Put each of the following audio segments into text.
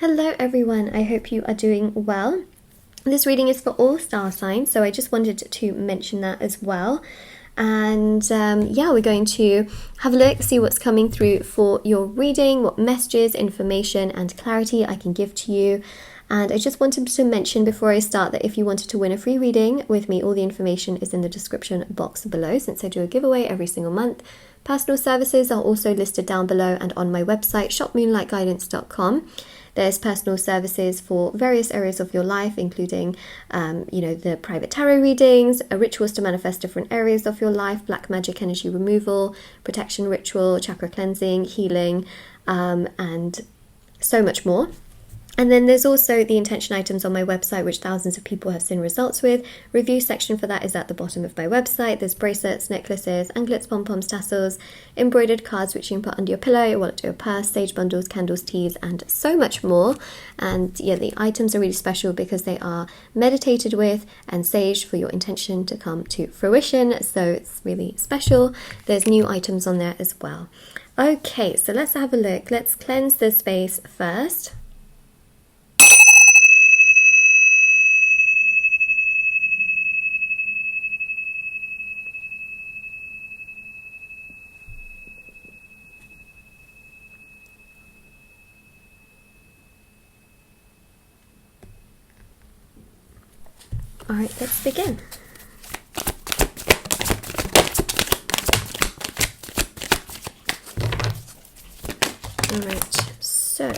Hello everyone, I hope you are doing well. This reading is for all star signs, so I just wanted to mention that as well. And yeah, we're going to have a look, see what's coming through for your reading, what messages, information and clarity I can give to you. And I just wanted to mention before I start that if you wanted to win a free reading with me, all the information is in the description box below, since I do a giveaway every single month. Personal services are also listed down below and on my website, shopmoonlightguidance.com. There's personal services for various areas of your life, including, the private tarot readings, rituals to manifest different areas of your life, black magic energy removal, protection ritual, chakra cleansing, healing, and so much more. And then there's also the intention items on my website, which thousands of people have seen results with. Review section for that is at the bottom of my website. There's bracelets, necklaces, anklets, pom-poms, tassels, embroidered cards, which you can put under your pillow, your wallet, or your purse, sage bundles, candles, teas, and so much more. And yeah, the items are really special because they are meditated with and saged for your intention to come to fruition. So it's really special. There's new items on there as well. Okay, so let's have a look. Let's cleanse the space first. All right, let's begin. All right, so,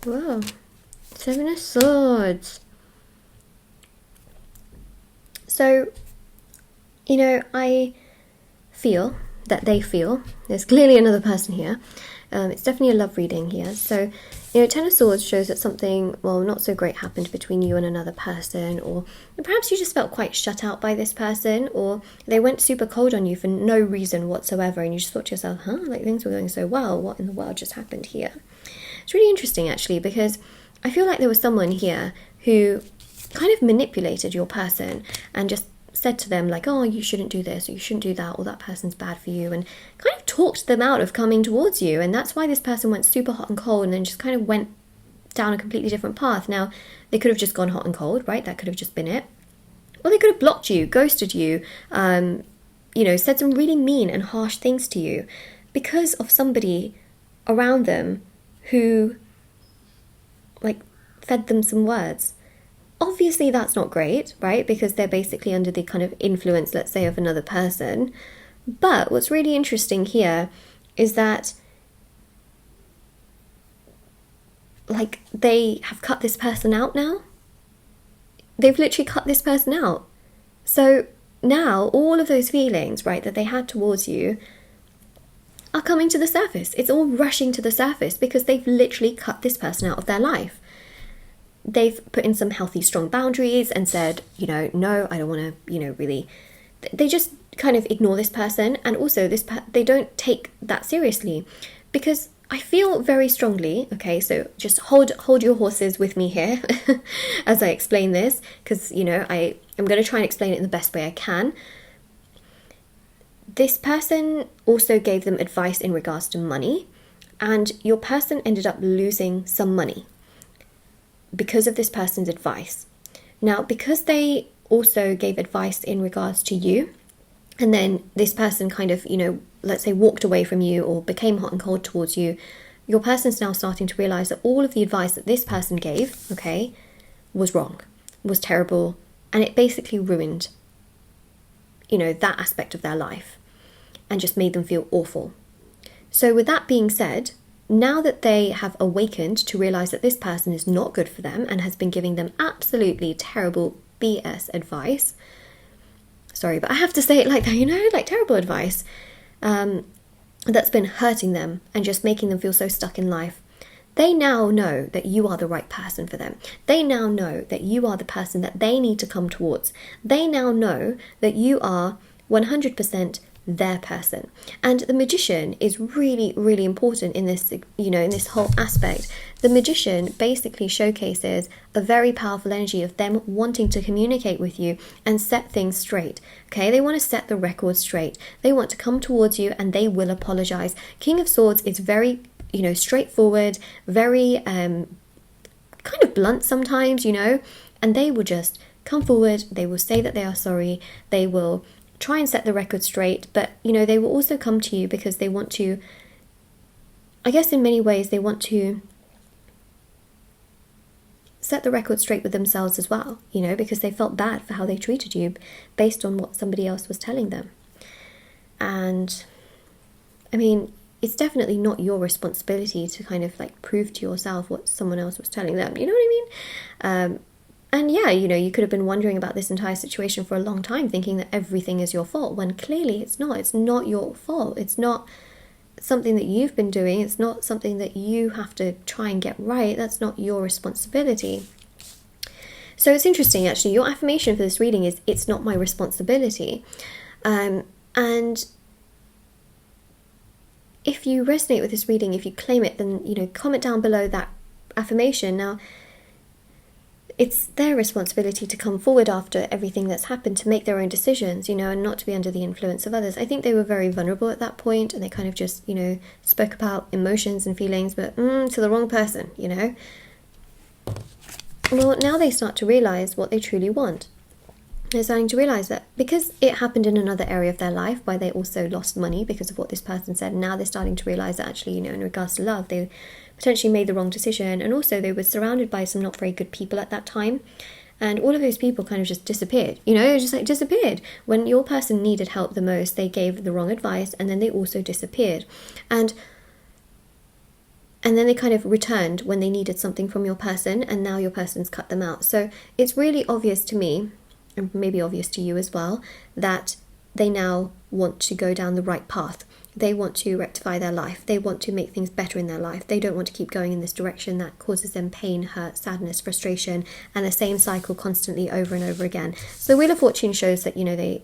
Whoa, Seven of Swords. So, I feel that they feel, there's clearly another person here, it's definitely a love reading here, so, Ten of Swords shows that something, well, not so great happened between you and another person, or perhaps you just felt quite shut out by this person, or they went super cold on you for no reason whatsoever, and you just thought to yourself, like things were going so well, what in the world just happened here? It's really interesting, actually, because I feel like there was someone here who kind of manipulated your person and just said to them like, oh, you shouldn't do this or you shouldn't do that, or that person's bad for you, and kind of talked them out of coming towards you. And that's why this person went super hot and cold and then just kind of went down a completely different path. Now, they could have just gone hot and cold, right? That could have just been it. Or they could have blocked you, ghosted you, said some really mean and harsh things to you because of somebody around them who, fed them some words. Obviously, that's not great, right? Because they're basically under the kind of influence, let's say, of another person. But what's really interesting here is that, they have cut this person out now. They've literally cut this person out. So now all of those feelings, right, that they had towards you are coming to the surface. It's all rushing to the surface because they've literally cut this person out of their life. They've put in some healthy, strong boundaries and said, no, I don't want to, really. They just kind of ignore this person. And also they don't take that seriously, because I feel very strongly, okay, so just hold your horses with me here as I explain this, because, I'm going to try and explain it in the best way I can. This person also gave them advice in regards to money, and your person ended up losing some money because of this person's advice. Now, because they also gave advice in regards to you, and then this person kind of, let's say walked away from you or became hot and cold towards you, your person's now starting to realize that all of the advice that this person gave, okay, was wrong, was terrible, and it basically ruined, that aspect of their life and just made them feel awful. So with that being said, now that they have awakened to realize that this person is not good for them and has been giving them absolutely terrible BS advice, sorry, but I have to say it like that, terrible advice, that's been hurting them and just making them feel so stuck in life, they now know that you are the right person for them. They now know that you are the person that they need to come towards. They now know that you are 100% their person. And the Magician is really, really important in this, you know, in this whole aspect. The Magician basically showcases a very powerful energy of them wanting to communicate with you and set things straight. Okay, they want to set the record straight. They want to come towards you and they will apologize. King of Swords is very, you know, straightforward, very kind of blunt sometimes, you know, and they will just come forward. They will say that they are sorry. They will try and set the record straight, but, you know, they will also come to you because they want to, I guess in many ways, they want to set the record straight with themselves as well, you know, because they felt bad for how they treated you based on what somebody else was telling them. And I mean, it's definitely not your responsibility to kind of like prove to yourself what someone else was telling them, you know what I mean? And yeah, you know, you could have been wondering about this entire situation for a long time, thinking that everything is your fault, when clearly it's not. It's not your fault. It's not something that you've been doing. It's not something that you have to try and get right. That's not your responsibility. So it's interesting, actually. Your affirmation for this reading is, it's not my responsibility. And if you resonate with this reading, if you claim it, then, you know, comment down below that affirmation. Now, it's their responsibility to come forward after everything that's happened, to make their own decisions, you know, and not to be under the influence of others. I think they were very vulnerable at that point, and they kind of just, you know, spoke about emotions and feelings, but to the wrong person, you know. Well, now they start to realise what they truly want. They're starting to realise that because it happened in another area of their life, where they also lost money because of what this person said, now they're starting to realise that actually, you know, in regards to love, they potentially made the wrong decision, and also they were surrounded by some not very good people at that time, and all of those people kind of just disappeared, you know, just like disappeared. When your person needed help the most, they gave the wrong advice, and then they also disappeared, and then they kind of returned when they needed something from your person, and now your person's cut them out. So it's really obvious to me, and maybe obvious to you as well, that they now want to go down the right path. They want to rectify their life. They want to make things better in their life. They don't want to keep going in this direction that causes them pain, hurt, sadness, frustration, and the same cycle constantly over and over again. So the Wheel of Fortune shows that, you know, they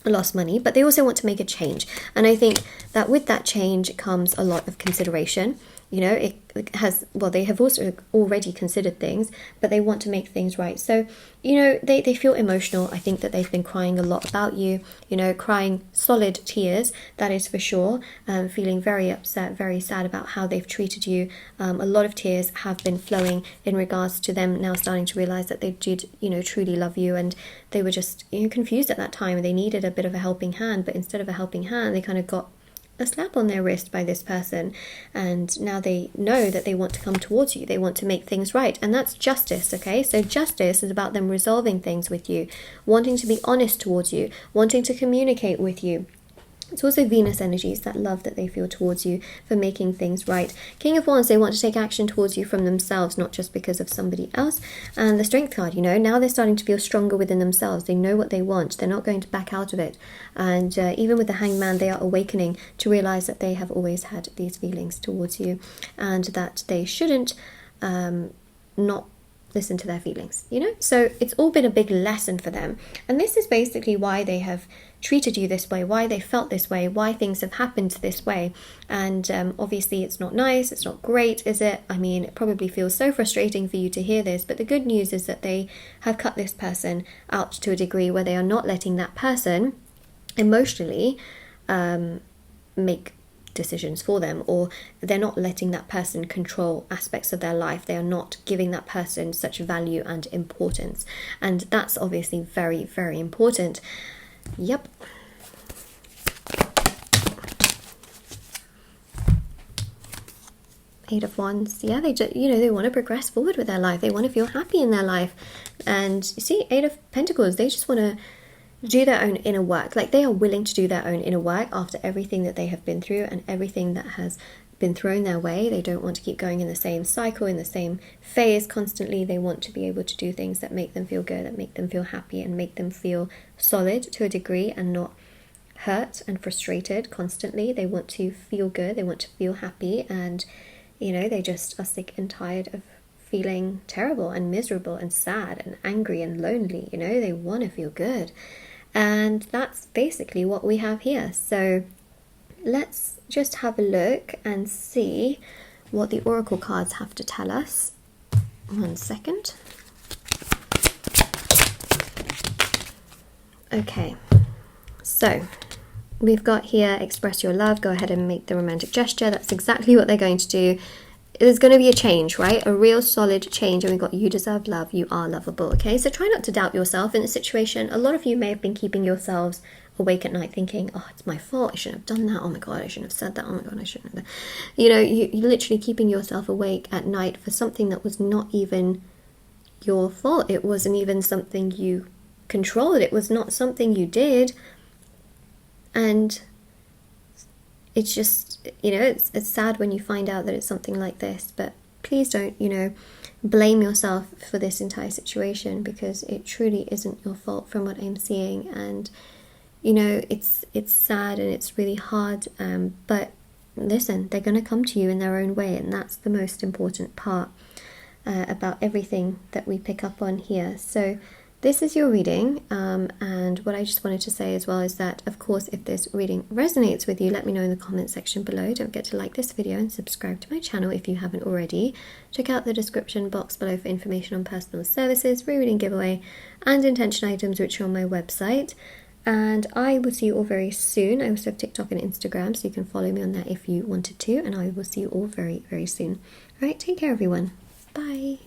lost money, but they also want to make a change. And I think that with that change comes a lot of consideration. You know, it has, well, they have also already considered things, but they want to make things right. So, you know, they feel emotional. I think that they've been crying a lot about you, you know, crying solid tears, that is for sure, feeling very upset, very sad about how they've treated you. A lot of tears have been flowing in regards to them now starting to realise that they did, you know, truly love you, and they were just, you know, confused at that time. They needed a bit of a helping hand, but instead of a helping hand, they kind of got a slap on their wrist by this person, and now they know that they want to come towards you. They want to make things right, and that's justice. Okay, so justice is about them resolving things with you, wanting to be honest towards you, wanting to communicate with you. It's also Venus energies, that love that they feel towards you for making things right. King of Wands, they want to take action towards you from themselves, not just because of somebody else. And the Strength card, you know, now they're starting to feel stronger within themselves. They know what they want. They're not going to back out of it. And even with the Hanged Man, they are awakening to realise that they have always had these feelings towards you, and that they shouldn't not listen to their feelings, you know. So it's all been a big lesson for them, and this is basically why they have treated you this way, why they felt this way, why things have happened this way. And obviously it's not nice, it's not great, is it? I mean, it probably feels so frustrating for you to hear this, but the good news is that they have cut this person out to a degree where they are not letting that person emotionally make decisions for them, or they're not letting that person control aspects of their life. They are not giving that person such value and importance, and that's obviously very, very important. Yep. Eight of Wands. Yeah, they just, you know, they want to progress forward with their life. They want to feel happy in their life. And you see, Eight of Pentacles, they just want to do their own inner work. Like, they are willing to do their own inner work after everything that they have been through and everything that has been thrown their way. They don't want to keep going in the same cycle, in the same phase constantly. They want to be able to do things that make them feel good, that make them feel happy, and make them feel solid to a degree, and not hurt and frustrated constantly. They want to feel good, they want to feel happy, and, you know, they just are sick and tired of feeling terrible and miserable and sad and angry and lonely. You know, they want to feel good. And that's basically what we have here. So let's just have a look and see what the oracle cards have to tell us. 1 second. Okay, so we've got here, express your love, go ahead and make the romantic gesture. That's exactly what they're going to do. There's going to be a change, right? A real solid change. And we've got, you deserve love, you are lovable. Okay, so try not to doubt yourself in the situation. A lot of you may have been keeping yourselves awake at night thinking, oh, it's my fault, I shouldn't have done that, oh my god, I shouldn't have said that, oh my god, I shouldn't have done. You know, you're literally keeping yourself awake at night for something that was not even your fault. It wasn't even something you controlled, it was not something you did. And it's just, you know, it's sad when you find out that it's something like this, but please don't, you know, blame yourself for this entire situation, because it truly isn't your fault from what I'm seeing. And you know, it's sad and it's really hard, but listen, they're going to come to you in their own way, and that's the most important part about everything that we pick up on here. So this is your reading, and what I just wanted to say as well is that, of course, if this reading resonates with you, let me know in the comment section below. Don't forget to like this video and subscribe to my channel if you haven't already. Check out the description box below for information on personal services, free reading giveaway, and intention items, which are on my website. And I will see you all very soon. I also have TikTok and Instagram, so you can follow me on there if you wanted to, and I will see you all very, very soon. All right, take care, everyone. Bye.